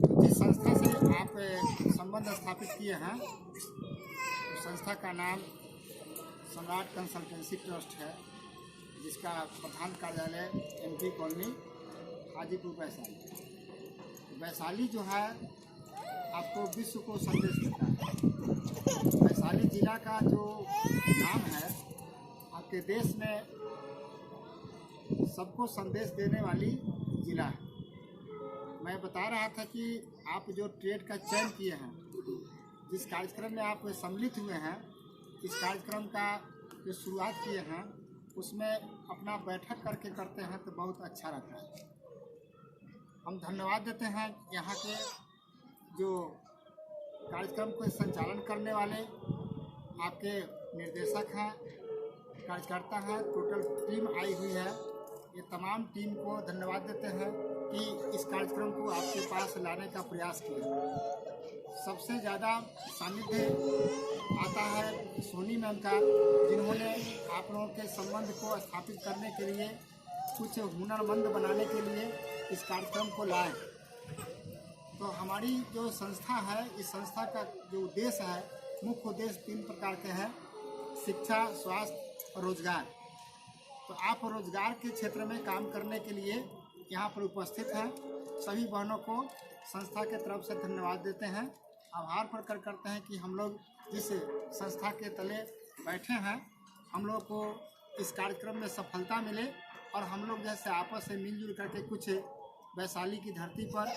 जिस संस्था से आप संबंध स्थापित किए हैं उस संस्था का नाम सम्राट कंसल्टेंसी ट्रस्ट है, जिसका प्रधान कार्यालय MP कॉलोनी हाजीपुर वैशाली। वैशाली जो है आपको विश्व को संदेश देता है। वैशाली जिला का जो नाम है आपके देश में सबको संदेश देने वाली जिला है। मैं बता रहा था कि आप जो ट्रेड का चयन किए हैं, जिस कार्यक्रम में आप सम्मिलित हुए हैं, इस कार्यक्रम का जो शुरुआत किए हैं उसमें अपना बैठक करके करते हैं तो बहुत अच्छा रहता है। हम धन्यवाद देते हैं यहाँ के जो कार्यक्रम को संचालन करने वाले आपके निर्देशक हैं, कार्यकर्ता हैं, टोटल टीम आई हुई है। ये तमाम टीम को धन्यवाद देते हैं कि इस कार्यक्रम को आपके पास लाने का प्रयास किया। सबसे ज़्यादा सानिध्य आता है सोनी मैम का, जिन्होंने आप लोगों के संबंध को स्थापित करने के लिए, कुछ हुनरमंद बनाने के लिए इस कार्यक्रम को लाए। तो हमारी जो संस्था है, इस संस्था का जो उद्देश्य है, मुख्य उद्देश्य 3 प्रकार के हैं: शिक्षा, स्वास्थ्य और रोजगार। तो आप रोजगार के क्षेत्र में काम करने के लिए यहाँ पर उपस्थित हैं। सभी बहनों को संस्था के तरफ से धन्यवाद देते हैं, आभार प्रकट करते हैं कि हम लोग जिस संस्था के तले बैठे हैं, हम लोग को इस कार्यक्रम में सफलता मिले और हम लोग जैसे आपस में मिलजुल करके कुछ वैशाली की धरती पर,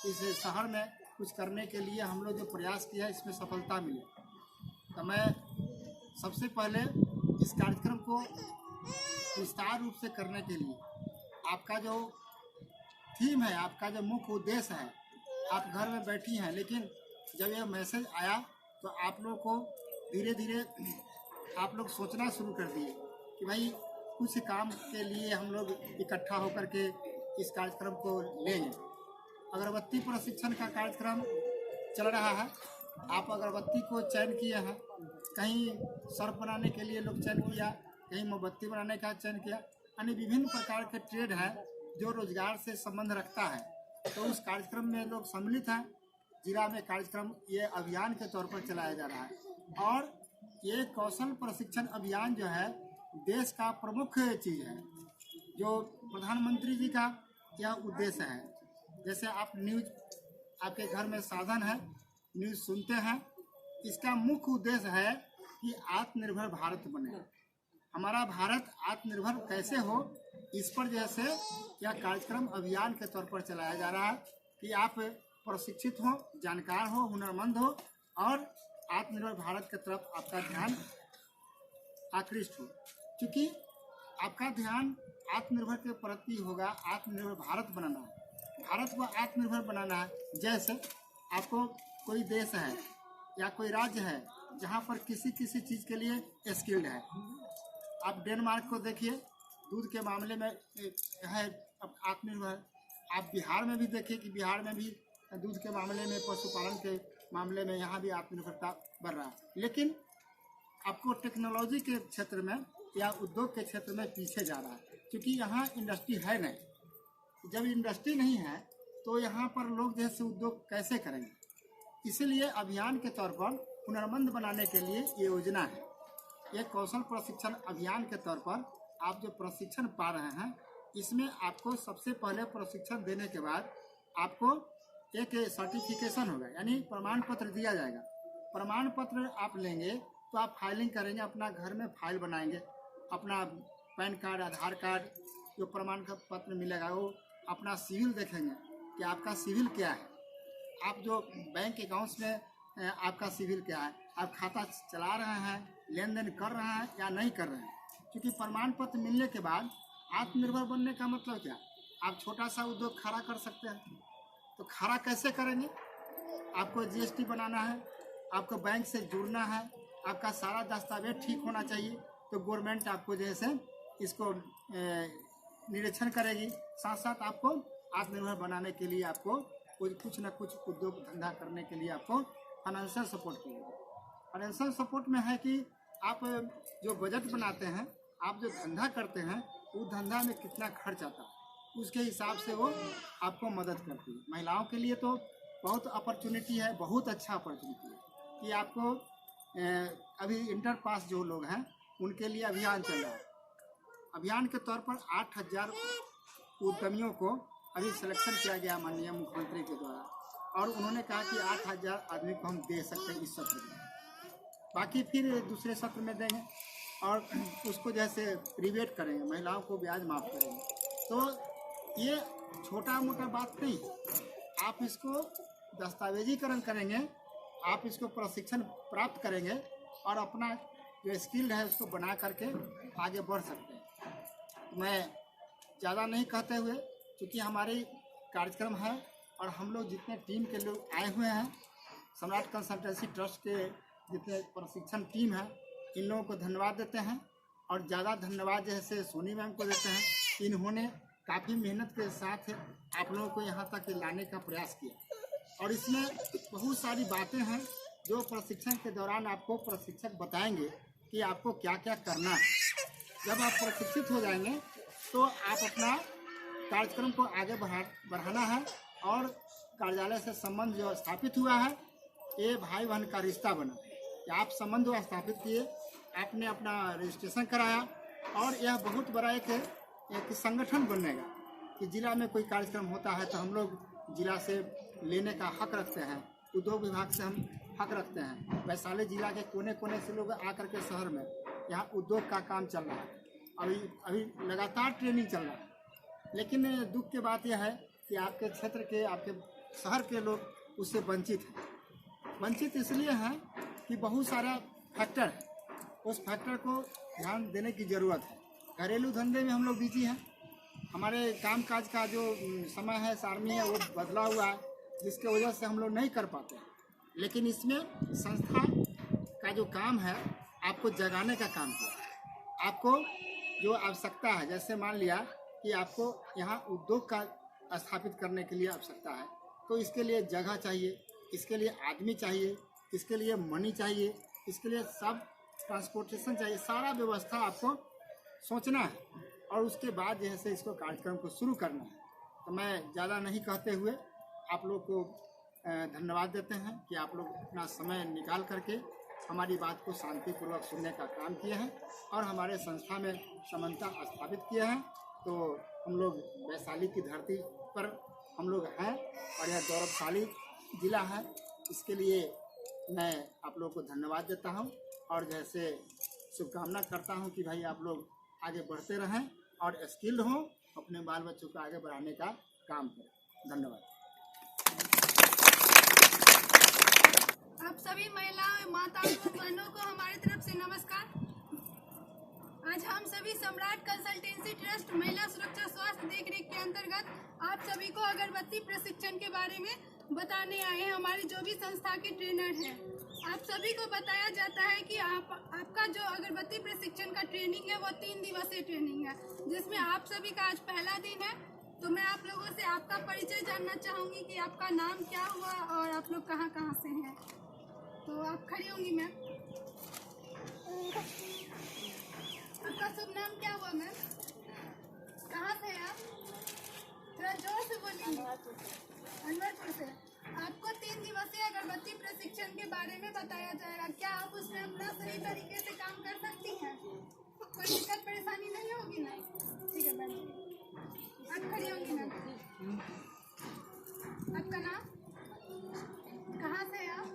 इस शहर में कुछ करने के लिए हम लोग जो प्रयास किया, इसमें सफलता मिले। तो मैं सबसे पहले इस कार्यक्रम को विस्तार रूप से करने के लिए आपका जो थीम है, आपका जो मुख्य उद्देश्य है, आप घर में बैठी हैं, लेकिन जब यह मैसेज आया तो आप लोग को धीरे धीरे आप लोग सोचना शुरू कर दिए कि भाई कुछ काम के लिए हम लोग इकट्ठा होकर के इस कार्यक्रम को लेंगे। अगरबत्ती प्रशिक्षण का कार्यक्रम चल रहा है। आप अगरबत्ती को चयन किए हैं, कहीं सर्फ बनाने के लिए लोग चयन किया, कहीं मोमबत्ती बनाने का चयन किया, यानी विभिन्न प्रकार के ट्रेड है जो रोजगार से संबंध रखता है। तो उस कार्यक्रम में लोग सम्मिलित हैं। जिला में कार्यक्रम ये अभियान के तौर पर चलाया जा रहा है और ये कौशल प्रशिक्षण अभियान जो है देश का प्रमुख चीज़ है, जो प्रधानमंत्री जी का यह उद्देश्य है। जैसे आप न्यूज़, आपके घर में साधन है, न्यूज़ सुनते हैं, इसका मुख्य उद्देश्य है कि आत्मनिर्भर भारत बने। हमारा भारत आत्मनिर्भर कैसे हो, इस पर जैसे यह कार्यक्रम अभियान के तौर पर चलाया जा रहा है कि आप प्रशिक्षित हो, जानकार हो, हुनरमंद हो और आत्मनिर्भर भारत की तरफ आपका ध्यान आकृष्ट हो। क्योंकि आपका ध्यान आत्मनिर्भर के प्रति होगा। आत्मनिर्भर भारत बनाना है, भारत को आत्मनिर्भर बनाना है। जैसे आपको कोई देश है या कोई राज्य है जहाँ पर किसी चीज़ के लिए स्किल्ड है। आप डेनमार्क को देखिए, दूध के मामले में है आत्मनिर्भर। आप बिहार में भी देखिए कि बिहार में भी दूध के मामले में, पशुपालन के मामले में यहाँ भी आत्मनिर्भरता बढ़ रहा है। लेकिन आपको टेक्नोलॉजी के क्षेत्र में या उद्योग के क्षेत्र में पीछे जा रहा है, क्योंकि यहाँ इंडस्ट्री है नहीं। जब इंडस्ट्री नहीं है तो यहाँ पर लोग जैसे उद्योग कैसे करेंगे। इसीलिए अभियान के तौर पर हुनरमंद बनाने के लिए ये योजना है। ये कौशल प्रशिक्षण अभियान के तौर पर आप जो प्रशिक्षण पा रहे हैं, इसमें आपको सबसे पहले प्रशिक्षण देने के बाद आपको एक सर्टिफिकेशन होगा, यानी प्रमाण पत्र दिया जाएगा। प्रमाण पत्र आप लेंगे तो आप फाइलिंग करेंगे, अपना घर में फाइल बनाएंगे, अपना पैन कार्ड, आधार कार्ड, जो प्रमाण का पत्र मिलेगा वो अपना सिविल देखेंगे कि आपका सिविल क्या है, आप जो बैंक अकाउंट्स में आपका सिविल क्या है, आप खाता चला रहे हैं, लेन देन कर रहे हैं या नहीं कर रहे हैं। क्योंकि प्रमाण पत्र मिलने के बाद आत्मनिर्भर बनने का मतलब क्या, आप छोटा सा उद्योग खड़ा कर सकते हैं। तो खड़ा कैसे करेंगे, आपको GST बनाना है, आपको बैंक से जुड़ना है, आपका सारा दस्तावेज ठीक होना चाहिए। तो गवर्नमेंट आपको जैसे इसको निरीक्षण करेगी, साथ साथ आपको आत्मनिर्भर बनाने के लिए आपको कुछ न कुछ उद्योग धंधा करने के लिए आपको फाइनेंशियल सपोर्ट करेगी। फाइनेंशियल सपोर्ट में है कि आप जो बजट बनाते हैं, आप जो धंधा करते हैं, उस धंधा में कितना खर्च आता है, उसके हिसाब से वो आपको मदद करती है। महिलाओं के लिए तो बहुत अपॉर्चुनिटी है, बहुत अच्छा अपॉर्चुनिटी है कि आपको अभी इंटर पास जो लोग हैं उनके लिए अभियान चल रहा है। अभियान के तौर पर 8000 उद्यमियों को अभी सिलेक्शन किया गया माननीय मुख्यमंत्री के द्वारा, और उन्होंने कहा कि 8000 आदमी को हम दे सकते हैं इस सत्र में, बाकी फिर दूसरे सत्र में देंगे और उसको जैसे रिबेट करेंगे, महिलाओं को ब्याज माफ़ करेंगे। तो ये छोटा मोटा बात नहीं, आप इसको दस्तावेजीकरण करेंगे, आप इसको प्रशिक्षण प्राप्त करेंगे और अपना जो स्किल है उसको बना करके आगे बढ़ सकते हैं। मैं ज़्यादा नहीं कहते हुए, क्योंकि हमारी कार्यक्रम है और हम लोग जितने टीम के लोग आए हुए हैं, सम्राट कंसल्टेंसी ट्रस्ट के जितने प्रशिक्षण टीम है, इन लोगों को धन्यवाद देते हैं। और ज़्यादा धन्यवाद जैसे सोनी मैम को देते हैं, इन्होंने काफ़ी मेहनत के साथ आप लोगों को यहाँ तक लाने का प्रयास किया। और इसमें बहुत सारी बातें हैं जो प्रशिक्षण के दौरान आपको प्रशिक्षक बताएंगे कि आपको क्या क्या करना है। जब आप प्रशिक्षित हो जाएंगे तो आप अपना कार्यक्रम को आगे बढ़ाना है, और कार्यालय से संबंध जो स्थापित हुआ है, ये भाई बहन का रिश्ता बना कि आप संबंध स्थापित किए, आपने अपना रजिस्ट्रेशन कराया, और यह बहुत बड़ा एक संगठन बनेगा कि जिला में कोई कार्यक्रम होता है तो हम लोग जिला से लेने का हक रखते हैं, उद्योग विभाग से हम हक रखते हैं। वैशाली जिला के कोने कोने से लोग आकर के शहर में यहाँ उद्योग का काम चल रहा है, अभी लगातार ट्रेनिंग चल रहा है। लेकिन दुख की बात यह है कि आपके क्षेत्र के, आपके शहर के लोग उससे वंचित हैं। वंचित इसलिए हैं कि बहुत सारा फैक्टर है, उस फैक्टर को ध्यान देने की ज़रूरत है। घरेलू धंधे में हम लोग बिजी हैं, हमारे कामकाज का जो समय है, सारणी है, वो बदला हुआ है, जिसके वजह से हम लोग नहीं कर पाते। लेकिन इसमें संस्था का जो काम है, आपको जगाने का काम किया है। आपको जो आवश्यकता है, जैसे मान लिया कि आपको यहाँ उद्योग का स्थापित करने के लिए आवश्यकता है, तो इसके लिए जगह चाहिए, इसके लिए आदमी चाहिए, इसके लिए मनी चाहिए, इसके लिए सब ट्रांसपोर्टेशन चाहिए, सारा व्यवस्था आपको सोचना है और उसके बाद जैसे इसको कार्यक्रम को शुरू करना है। तो मैं ज़्यादा नहीं कहते हुए आप लोग को धन्यवाद देते हैं कि आप लोग अपना समय निकाल करके हमारी बात को शांतिपूर्वक सुनने का काम किए हैं और हमारे संस्था में समानता स्थापित किए हैं। तो हम लोग वैशाली की धरती पर हम लोग हैं और यह गौरवशाली जिला है, इसके लिए मैं आप लोगों को धन्यवाद देता हूं और जैसे शुभकामना करता हूं कि भाई आप लोग आगे बढ़ते रहें और स्किल्ड हों, अपने बाल बच्चों को आगे बढ़ाने का काम करें। धन्यवाद। आप सभी महिलाओं, माताओं और बहनों को हमारी तरफ से नमस्कार। आज हम सभी सम्राट कंसल्टेंसी ट्रस्ट महिला सुरक्षा स्वास्थ्य देखरेख के अंतर्गत आप सभी को अगरबत्ती प्रशिक्षण के बारे में बताने आए हैं। हमारे जो भी संस्था के ट्रेनर हैं, आप सभी को बताया जाता है कि आपका जो अगरबत्ती प्रशिक्षण का ट्रेनिंग है वो 3 दिवसीय ट्रेनिंग है, जिसमें आप सभी का आज पहला दिन है। तो मैं आप लोगों से आपका परिचय जानना चाहूँगी कि आपका नाम क्या हुआ और आप लोग कहाँ कहाँ से हैं। तो आप खड़ी होंगी मैम। आपका शुभ नाम क्या हुआ मैम? कहाँ से हैं आप? थोड़ा जोर से बोलिए। अनवरपुर से। आपको 3 दिवसीय अगरबत्ती प्रशिक्षण के बारे में बताया जाएगा। क्या आप उसमें अपना सही तरीके से काम कर सकती हैं? कोई दिक्कत परेशानी नहीं होगी ना? ठीक है मैम, आप खड़ी होंगी मैम। आपका नाम? कहाँ से हैं आप?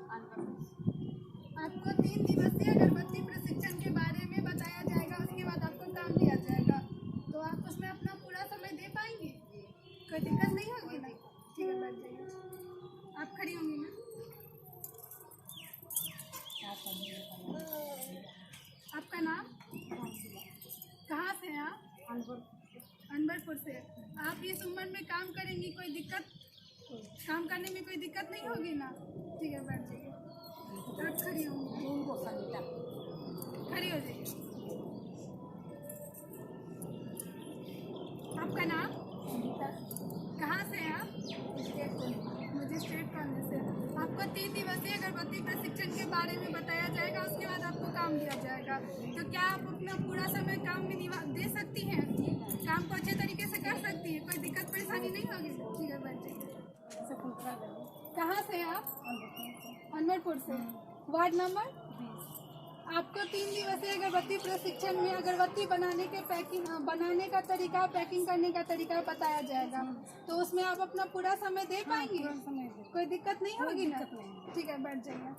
आपको 3 दिवसीय अगरबत्ती प्रशिक्षण के बारे में बताया जाएगा, उसके बाद आपको काम दिया जाएगा। तो आप उसमें अपना पूरा समय दे पाएंगे? कोई दिक्कत नहीं होगी ना? ठीक है, बैठ जाइए। आप खड़ी होंगी ना? आपका नाम? कहाँ से हैं आप? अनवरपुर से। आप इस उम्र में काम करेंगी, कोई दिक्कत, काम करने में कोई दिक्कत नहीं होगी ना? ठीक है, बैठ जाइए। आप खड़ी होंगी, खड़ी हो जाइए। आपका नाम? कहाँ से हैं आप? मजिस्ट्रेट कॉलोनी से। आपको 3 दिवसीय अगरबत्ती प्रशिक्षण के बारे में बताया जाएगा, उसके बाद आपको काम दिया जाएगा। तो क्या आप अपना पूरा समय काम में दे सकती हैं? काम को अच्छे तरीके से कर सकती हैं, कोई दिक्कत परेशानी नहीं होगी? ठीक है, बैठ जाइए। कहाँ से हैं आप? अनवरपुर से। Ward number? आपको 3 दिवसीय अगरबत्ती प्रशिक्षण में अगरबत्ती बनाने का तरीका, पैकिंग करने का तरीका बताया जाएगा। तो उसमें आप अपना पूरा समय दे पाएंगे? कोई दिक्कत नहीं होगी ना? ठीक है, बैठ जाइए।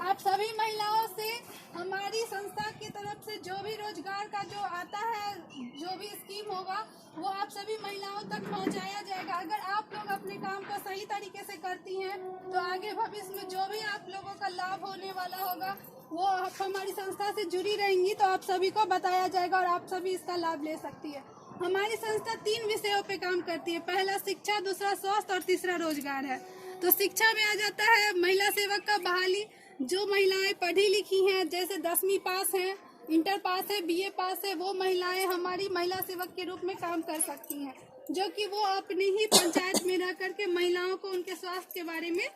आप सभी महिलाओं से हमारी संस्था की तरफ से जो भी रोजगार का जो आता है, जो भी स्कीम होगा, वो आप सभी महिलाओं तक पहुंचाया जाएगा। अगर आप लोग अपने काम को सही तरीके से करती हैं तो आगे भविष्य में जो भी आप लोगों का लाभ होने वाला होगा वो आप हमारी संस्था से जुड़ी रहेंगी तो आप सभी को बताया जाएगा और आप सभी इसका लाभ ले सकती है। हमारी संस्था 3 विषयों पे काम करती है। पहला शिक्षा, दूसरा स्वास्थ्य और तीसरा रोजगार है। तो शिक्षा में आ जाता है महिला सेवक का बहाली। जो महिलाएं पढ़ी लिखी हैं, जैसे 10वीं पास हैं, इंटर पास है, BA पास है, वो महिलाएं हमारी महिला सेवक के रूप में काम कर सकती हैं, जो कि वो अपनी ही पंचायत में रह करके महिलाओं को उनके स्वास्थ्य के बारे में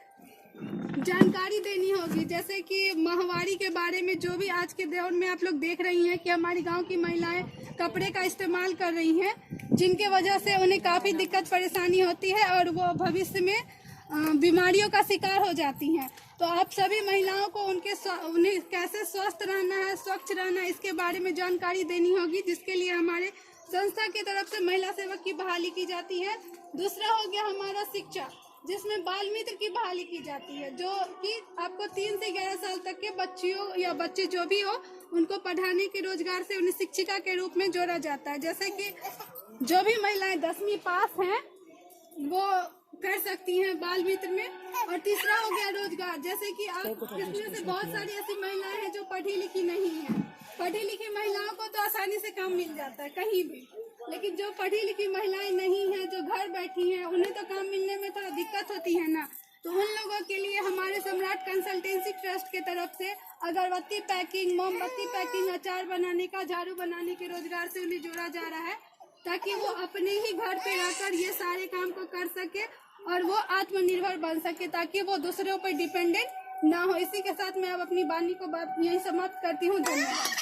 जानकारी देनी होगी। जैसे कि माहवारी के बारे में, जो भी आज के दौर में आप लोग देख रही हैं कि हमारी गांव की महिलाएं कपड़े का इस्तेमाल कर रही हैं, जिनके वजह से उन्हें काफ़ी दिक्कत परेशानी होती है और वो भविष्य में बीमारियों का शिकार हो जाती हैं। तो आप सभी महिलाओं को उन्हें कैसे स्वस्थ रहना है, स्वच्छ रहना है, इसके बारे में जानकारी देनी होगी, जिसके लिए हमारे संस्था की तरफ से महिला सेवक की बहाली की जाती है। दूसरा हो गया हमारा शिक्षा, जिसमें बाल मित्र की बहाली की जाती है, जो कि आपको 3 से 11 साल तक के बच्चियों या बच्चे जो भी हो, उनको पढ़ाने के रोजगार से उन्हें शिक्षिका के रूप में जोड़ा जाता है। जैसे कि जो भी महिलाएं 10वीं पास हैं वो कर सकती हैं बाल मित्र में। और तीसरा हो गया रोजगार, जैसे कि आप इसमें से बहुत सारी ऐसी महिलाएं हैं जो पढ़ी लिखी नहीं है। पढ़ी लिखी महिलाओं को तो आसानी से काम मिल जाता है कहीं भी, लेकिन जो पढ़ी लिखी महिलाएं नहीं हैं, जो घर बैठी हैं, उन्हें तो काम मिलने में थोड़ा दिक्कत होती है ना। तो उन लोगों के लिए हमारे सम्राट कंसल्टेंसी ट्रस्ट के तरफ से अगरबत्ती पैकिंग, मोमबत्ती पैकिंग, अचार बनाने का, झाड़ू बनाने के रोजगार से उन्हें जोड़ा जा रहा है, ताकि वो अपने ही घर पे रहकर ये सारे काम को कर सके और वो आत्मनिर्भर बन सके, ताकि वो दूसरों पर डिपेंडेंट ना हो। इसी के साथ मैं अब अपनी वाणी को यही समाप्त करती हूँ। धन्यवाद।